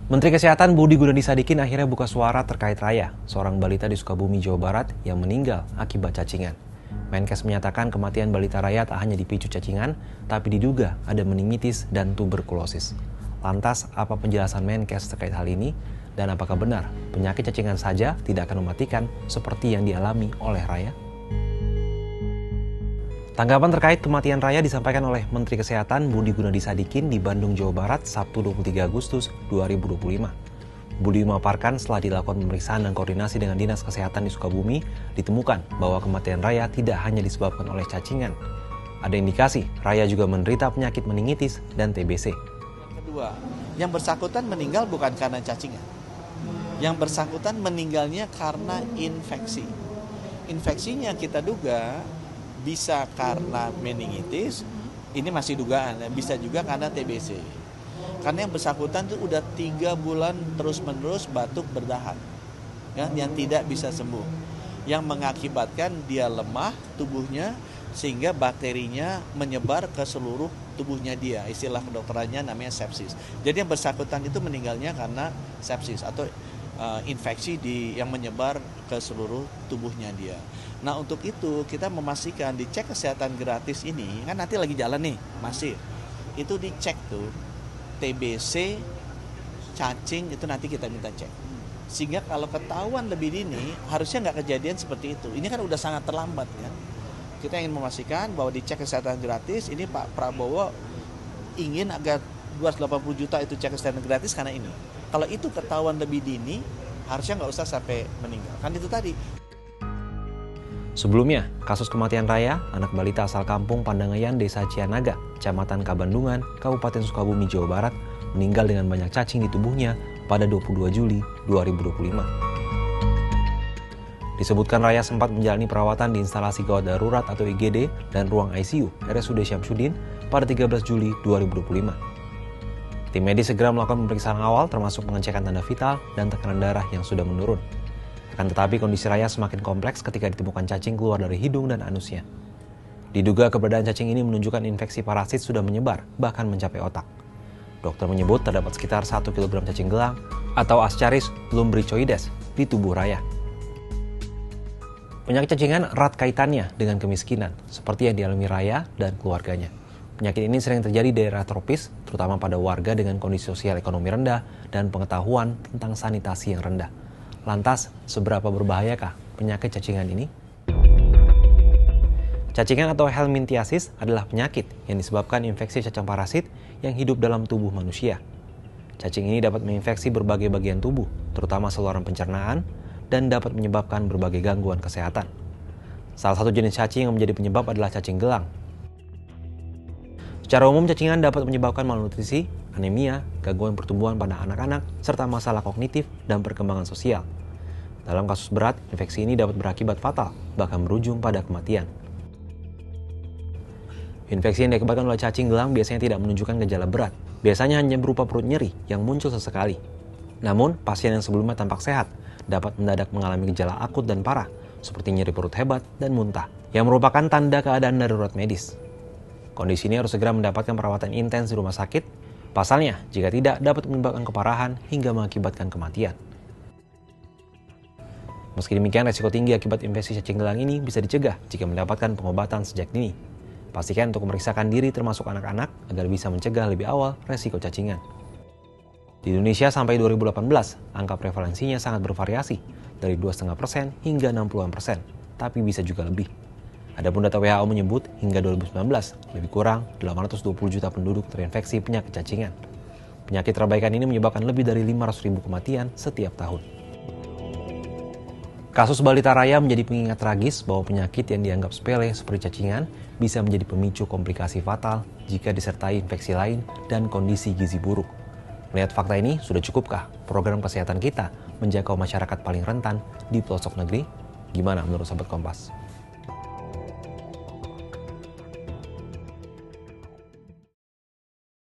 Menteri Kesehatan Budi Gunadisadikin akhirnya buka suara terkait Raya, seorang balita di Sukabumi, Jawa Barat yang meninggal akibat cacingan. Menkes menyatakan kematian balita Raya tak hanya dipicu cacingan, tapi diduga ada meningitis dan tuberkulosis. Lantas, apa penjelasan Menkes terkait hal ini? Dan apakah benar penyakit cacingan saja tidak akan mematikan seperti yang dialami oleh Raya? Tanggapan terkait kematian Raya disampaikan oleh Menteri Kesehatan Budi Gunadisadikin di Bandung, Jawa Barat, Sabtu 23 Agustus 2025. Budi memaparkan setelah dilakukan pemeriksaan dan koordinasi dengan Dinas Kesehatan di Sukabumi, ditemukan bahwa kematian Raya tidak hanya disebabkan oleh cacingan. Ada indikasi Raya juga menderita penyakit meningitis dan TBC. Yang kedua, yang bersangkutan meninggal bukan karena cacingan. Yang bersangkutan meninggalnya karena infeksi. Infeksinya kita duga bisa karena meningitis, ini masih dugaan, bisa juga karena TBC. Karena yang bersangkutan itu udah 3 bulan terus-menerus batuk berdahak, ya, yang tidak bisa sembuh. Yang mengakibatkan dia lemah tubuhnya, sehingga bakterinya menyebar ke seluruh tubuhnya dia. Istilah kedokterannya namanya sepsis. Jadi yang bersangkutan itu meninggalnya karena sepsis atau infeksi yang menyebar ke seluruh tubuhnya dia. Nah, untuk itu kita memastikan dicek kesehatan gratis ini, kan nanti lagi jalan nih, masih. Itu dicek tuh, TBC, cacing, itu nanti kita minta cek. Sehingga kalau ketahuan lebih dini, harusnya nggak kejadian seperti itu. Ini kan udah sangat terlambat ya. Kita ingin memastikan bahwa dicek kesehatan gratis, ini Pak Prabowo ingin agar 280 juta itu cek kesehatan gratis karena ini. Kalau itu ketahuan lebih dini, harusnya nggak usah sampai meninggal. Kan itu tadi. Sebelumnya, kasus kematian Raya, anak balita asal kampung Pandangayan, Desa Cianaga, Kecamatan Kabandungan, Kabupaten Sukabumi, Jawa Barat, meninggal dengan banyak cacing di tubuhnya pada 22 Juli 2025. Disebutkan Raya sempat menjalani perawatan di instalasi gawat darurat atau IGD dan ruang ICU RSUD Syamsuddin pada 13 Juli 2025. Tim medis segera melakukan pemeriksaan awal termasuk pengecekan tanda vital dan tekanan darah yang sudah menurun. Akan tetapi kondisi Raya semakin kompleks ketika ditemukan cacing keluar dari hidung dan anusnya. Diduga keberadaan cacing ini menunjukkan infeksi parasit sudah menyebar, bahkan mencapai otak. Dokter menyebut terdapat sekitar 1 kg cacing gelang atau Ascaris lumbricoides di tubuh Raya. Penyakit cacingan erat kaitannya dengan kemiskinan, seperti yang dialami Raya dan keluarganya. Penyakit ini sering terjadi di daerah tropis, terutama pada warga dengan kondisi sosial ekonomi rendah dan pengetahuan tentang sanitasi yang rendah. Lantas, seberapa berbahayakah penyakit cacingan ini? Cacingan atau helminthiasis adalah penyakit yang disebabkan infeksi cacing parasit yang hidup dalam tubuh manusia. Cacing ini dapat menginfeksi berbagai bagian tubuh, terutama saluran pencernaan, dan dapat menyebabkan berbagai gangguan kesehatan. Salah satu jenis cacing yang menjadi penyebab adalah cacing gelang. Secara umum, cacingan dapat menyebabkan malnutrisi, anemia, gangguan pertumbuhan pada anak-anak, serta masalah kognitif dan perkembangan sosial. Dalam kasus berat, infeksi ini dapat berakibat fatal, bahkan berujung pada kematian. Infeksi yang diakibatkan oleh cacing gelang biasanya tidak menunjukkan gejala berat, biasanya hanya berupa perut nyeri yang muncul sesekali. Namun, pasien yang sebelumnya tampak sehat dapat mendadak mengalami gejala akut dan parah, seperti nyeri perut hebat dan muntah, yang merupakan tanda keadaan darurat medis. Kondisi ini harus segera mendapatkan perawatan intens di rumah sakit. Pasalnya, jika tidak dapat menyebabkan keparahan hingga mengakibatkan kematian. Meski demikian, resiko tinggi akibat infeksi cacing gelang ini bisa dicegah jika mendapatkan pengobatan sejak dini. Pastikan untuk memeriksakan diri termasuk anak-anak agar bisa mencegah lebih awal resiko cacingan. Di Indonesia sampai 2018, angka prevalensinya sangat bervariasi dari 2,5% hingga 60%, tapi bisa juga lebih. Adapun data WHO menyebut hingga 2019, lebih kurang 820 juta penduduk terinfeksi penyakit cacingan. Penyakit terabaikan ini menyebabkan lebih dari 500.000 kematian setiap tahun. Kasus balita Raya menjadi pengingat tragis bahwa penyakit yang dianggap sepele seperti cacingan bisa menjadi pemicu komplikasi fatal jika disertai infeksi lain dan kondisi gizi buruk. Melihat fakta ini, sudah cukupkah program kesehatan kita menjangkau masyarakat paling rentan di pelosok negeri? Gimana menurut Sahabat Kompas?